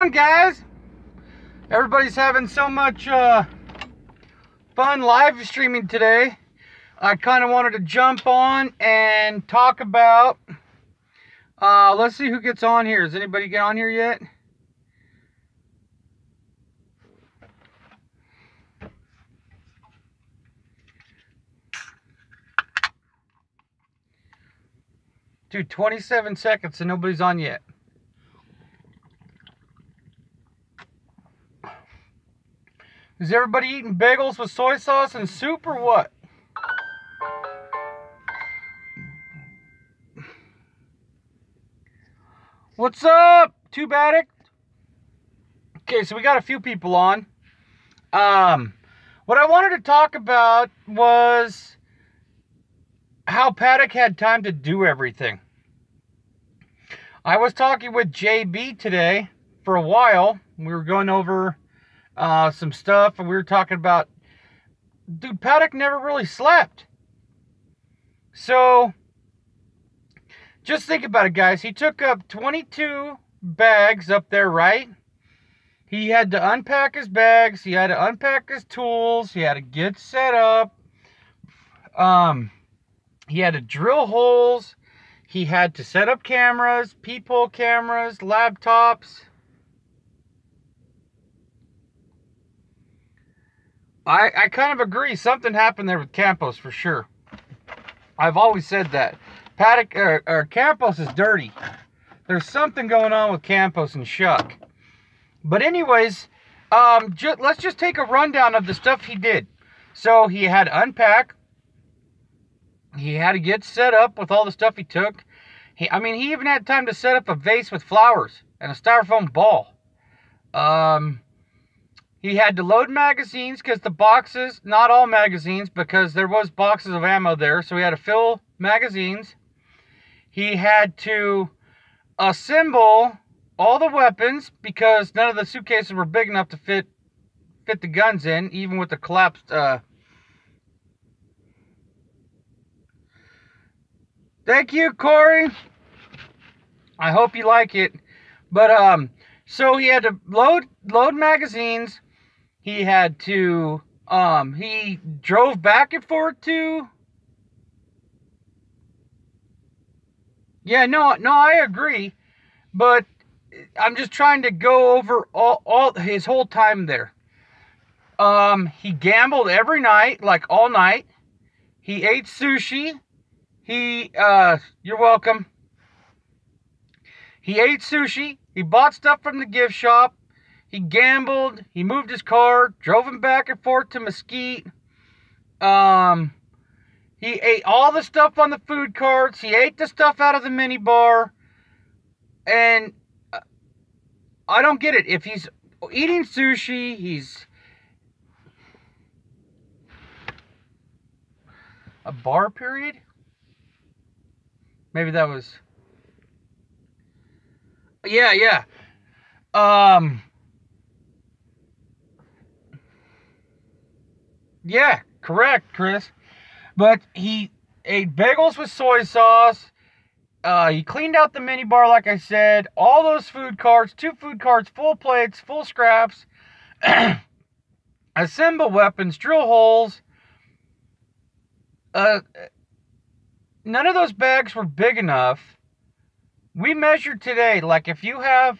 on, guys? Everybody's having so much fun live streaming today. I kind of wanted to jump on and talk about, let's see who gets on here. Has anybody get on here yet? Dude, 27 seconds and nobody's on yet. Is everybody eating bagels with soy sauce and soup or what? What's up, Paddock? Okay, so we got a few people on. What I wanted to talk about was how Paddock had time to do everything. I was talking with JB today for a while. We were going over some stuff, and we were talking about, dude, Paddock never really slept. So just think about it, guys. He took up 22 bags up there, right? He had to unpack his bags. He had to unpack his tools. He had to get set up. He had to drill holes. He had to set up cameras, peephole cameras, laptops. I kind of agree. Something happened there with Campos for sure. I've always said that. Paddock or Campos is dirty. There's something going on with Campos and Shuck. But anyways, let's just take a rundown of the stuff he did. So he had to unpack. He had to get set up with all the stuff he took. He even had time to set up a vase with flowers and a styrofoam ball. He had to load magazines because the boxes, not all magazines, because there was boxes of ammo there, so he had to fill magazines. He had to assemble all the weapons because none of the suitcases were big enough to fit the guns in, even with the collapsed. Thank you, Corey. I hope you like it. But so he had to load magazines. He had to he drove back and forth to. Yeah, no, I agree. But I'm just trying to go over all his whole time there. He gambled every night, like all night. He ate sushi. You're welcome. He ate sushi. He bought stuff from the gift shop. He gambled. He moved his car. Drove him back and forth to Mesquite. He ate all the stuff on the food carts. He ate the stuff out of the mini bar. And I don't get it. If he's eating sushi, he's a bar period? Maybe that was... Yeah. Yeah, correct, Chris. But he ate bagels with soy sauce. He cleaned out the mini bar, like I said. All those food carts, 2 food carts, full plates, full scraps. Assemble weapons, drill holes. None of those bags were big enough. We measured today, like if you have,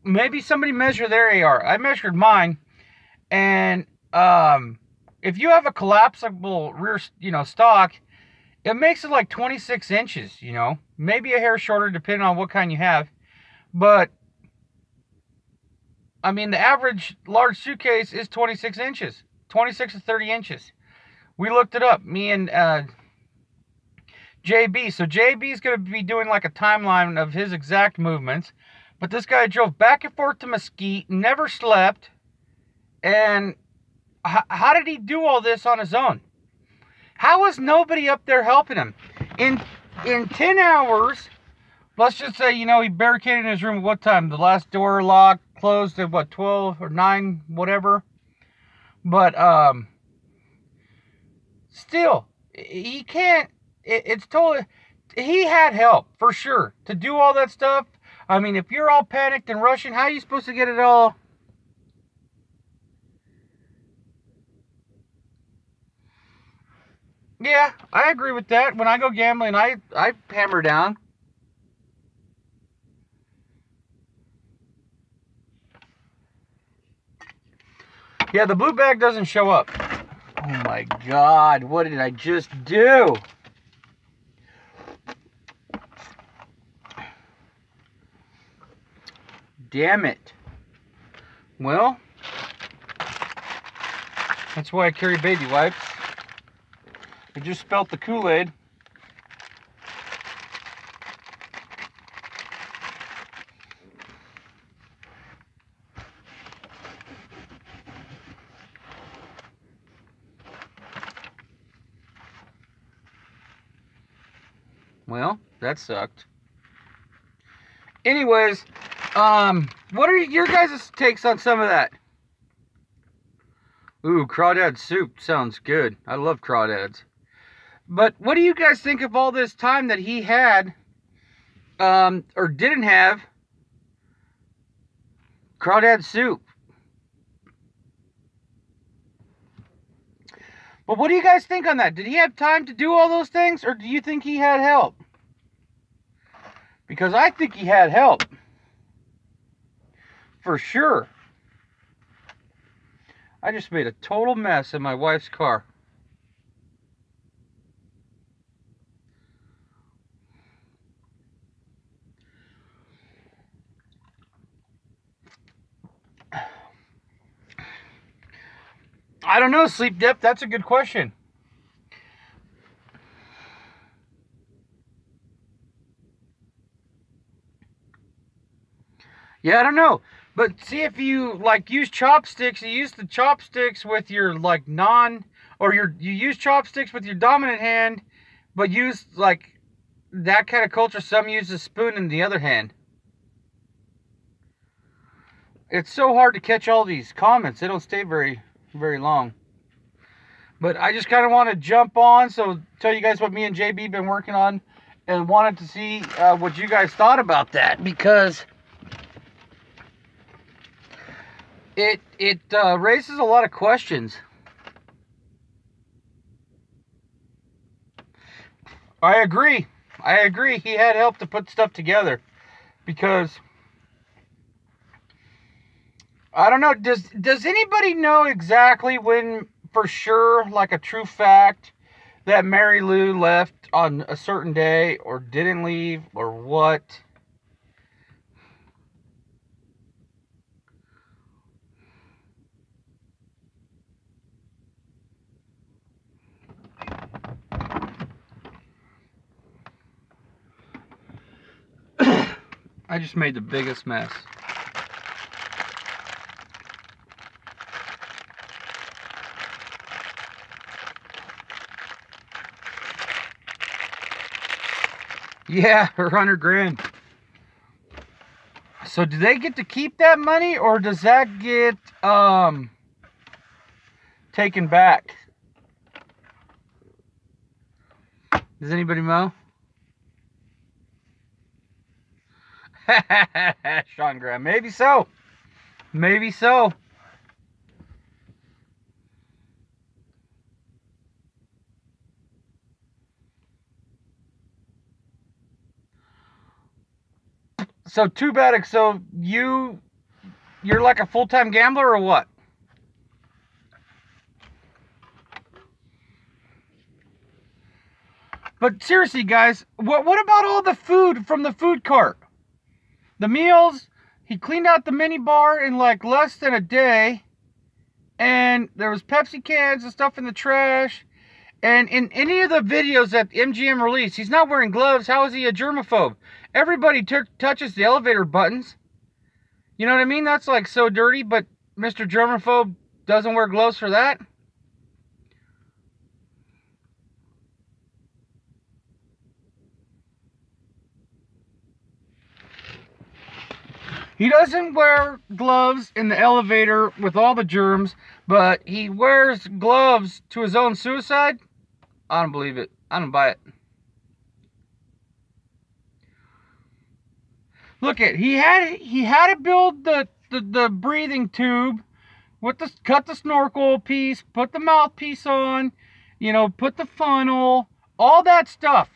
maybe somebody measured their AR. I measured mine. And if you have a collapsible rear, stock, it makes it like 26 inches, Maybe a hair shorter depending on what kind you have. But, the average large suitcase is 26 inches. 26 to 30 inches. We looked it up, me and JB. So JB is going to be doing like a timeline of his exact movements. But this guy drove back and forth to Mesquite, never slept. And how did he do all this on his own? How was nobody up there helping him? In 10 hours, let's just say, he barricaded in his room at what time? The last door locked, closed at what, 12 or 9, whatever. But, still, he can't, it's totally, he had help, for sure, to do all that stuff. I mean, if you're all panicked and rushing, how are you supposed to get it all? Yeah, I agree with that. When I go gambling, I hammer down. Yeah, the blue bag doesn't show up. Oh my God, what did I just do? Damn it. Well, that's why I carry baby wipes. I just spelt the Kool-Aid. Well, that sucked. Anyways, what are your guys' takes on some of that? Ooh, crawdad soup sounds good. I love crawdads. But what do you guys think of all this time that he had, or didn't have, crawdad soup? But what do you guys think on that? Did he have time to do all those things, or do you think he had help? Because I think he had help. For sure. I just made a total mess in my wife's car. I don't know, Sleep Dip. That's a good question. Yeah, I don't know. But see, if you like use chopsticks, you use the chopsticks with your like you use chopsticks with your dominant hand, but use like that kind of culture. Some use a spoon in the other hand. It's so hard to catch all these comments. They don't stay very long. But I just kind of want to jump on, so tell you guys what me and JB been working on, and wanted to see what you guys thought about that, because it raises a lot of questions. I agree. He had help to put stuff together, because I don't know. Does anybody know exactly when, for sure, like a true fact, that Mary Lou left on a certain day, or didn't leave, or what? I just made the biggest mess. Yeah, 100 grand. So do they get to keep that money, or does that get taken back? Does anybody know? Sean Graham, maybe so. Maybe so. So too bad. So you're like a full-time gambler, or what? But seriously, guys, what about all the food from the food cart? The meals, he cleaned out the mini bar in like less than a day. And there was Pepsi cans and stuff in the trash. And in any of the videos that MGM released, he's not wearing gloves. How is he a germaphobe? Everybody touches the elevator buttons. You know what I mean? That's like so dirty, but Mr. Germaphobe doesn't wear gloves for that. He doesn't wear gloves in the elevator with all the germs, but he wears gloves to his own suicide? I don't believe it. I don't buy it. Look at, he had to build the breathing tube with cut the snorkel piece, put the mouthpiece on, you know, put the funnel, all that stuff.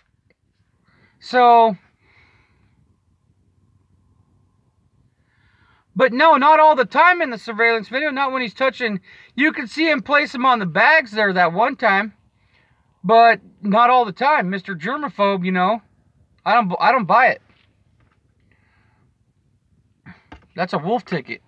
So, but no, not all the time in the surveillance video, not when he's touching. You could see him place him on the bags there that one time, but not all the time. Mr. Germaphobe, you know, I don't buy it. That's a wolf ticket.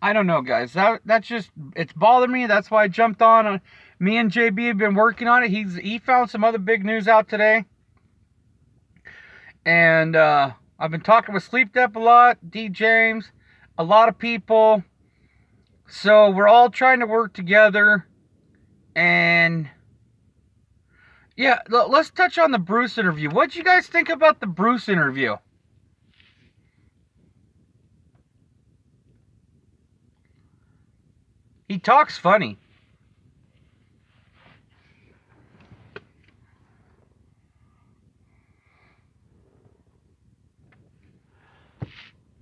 I don't know, guys. That's just, it's bothered me. That's why I jumped on. Me and JB have been working on it. He found some other big news out today. And I've been talking with Sleep Dep a lot, D. James, a lot of people. So we're all trying to work together. And yeah, let's touch on the Bruce interview. What'd you guys think about the Bruce interview? He talks funny.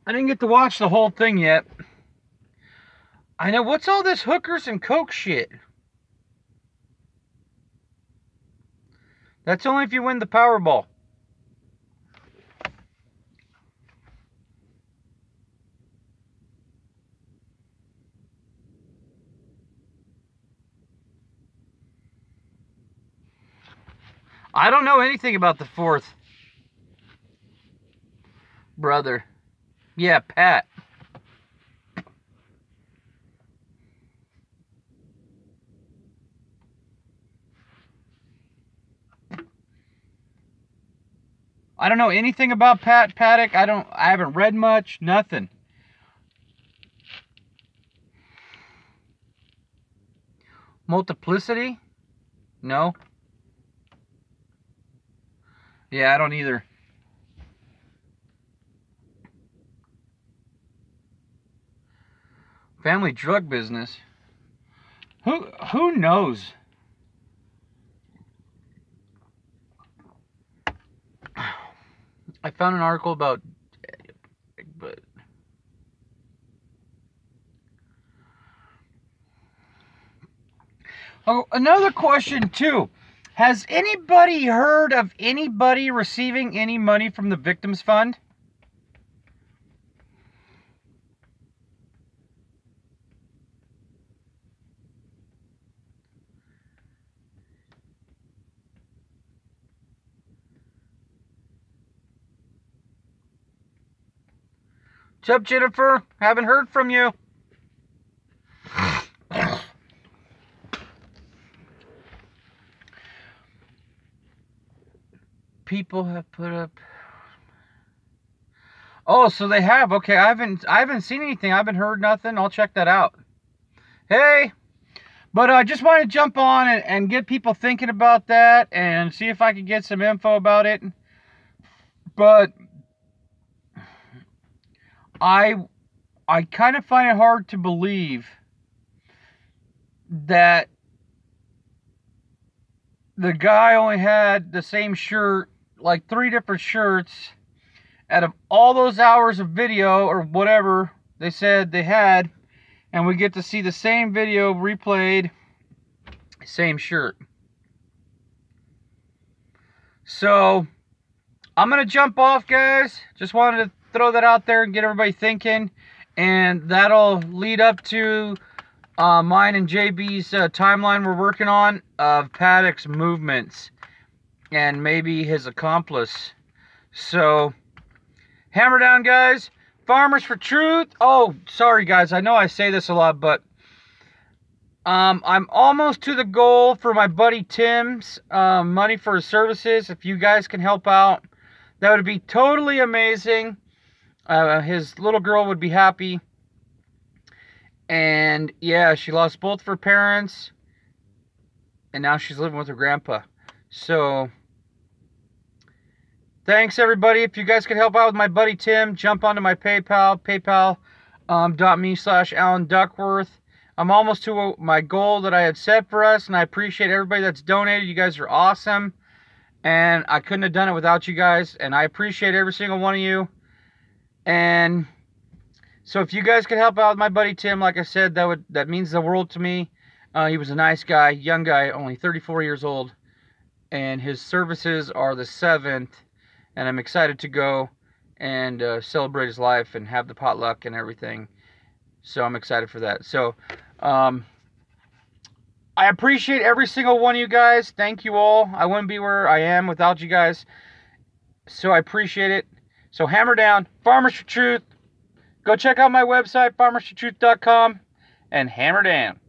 I didn't get to watch the whole thing yet. I know, what's all this hookers and coke shit? That's only if you win the Powerball. I don't know anything about the fourth brother. Yeah, Pat. I don't know anything about Paddock. I haven't read much, nothing. Multiplicity? No. Yeah, I don't either. Family drug business. Who knows? I found an article about, but oh, another question too. Has anybody heard of anybody receiving any money from the Victims Fund? What's up, Jennifer? Haven't heard from you. People have put up. Oh, so they have. Okay, I haven't seen anything. I haven't heard nothing. I'll check that out. Hey, but I just wanted to jump on and get people thinking about that and see if I could get some info about it. But I kind of find it hard to believe that the guy only had the same shirt, like 3 different shirts, out of all those hours of video or whatever they said they had, and we get to see the same video replayed, same shirt. So I'm gonna jump off, guys. Just wanted to throw that out there and get everybody thinking, and that'll lead up to mine and JB's timeline we're working on of Paddock's movements and maybe his accomplice. So hammer down, guys. Farmers for Truth. Oh, sorry guys, I know I say this a lot, but I'm almost to the goal for my buddy Tim's money for his services. If you guys can help out, that would be totally amazing. His little girl would be happy. And yeah, she lost both of her parents, and now she's living with her grandpa. So thanks everybody. If you guys can help out with my buddy Tim, jump onto my PayPal .me/Alan Duckworth. I'm almost to my goal that I had set for us, and I appreciate everybody that's donated. You guys are awesome, and I couldn't have done it without you guys, and I appreciate every single one of you. And so if you guys could help out with my buddy Tim, like I said, that means the world to me. He was a nice guy, young guy, only 34 years old, and his services are the 7th, and I'm excited to go and celebrate his life and have the potluck and everything. So I'm excited for that. So I appreciate every single one of you guys. Thank you all. I wouldn't be where I am without you guys. So I appreciate it. So hammer down, Farmers for Truth. Go check out my website, farmersfortruth.com, and hammer down.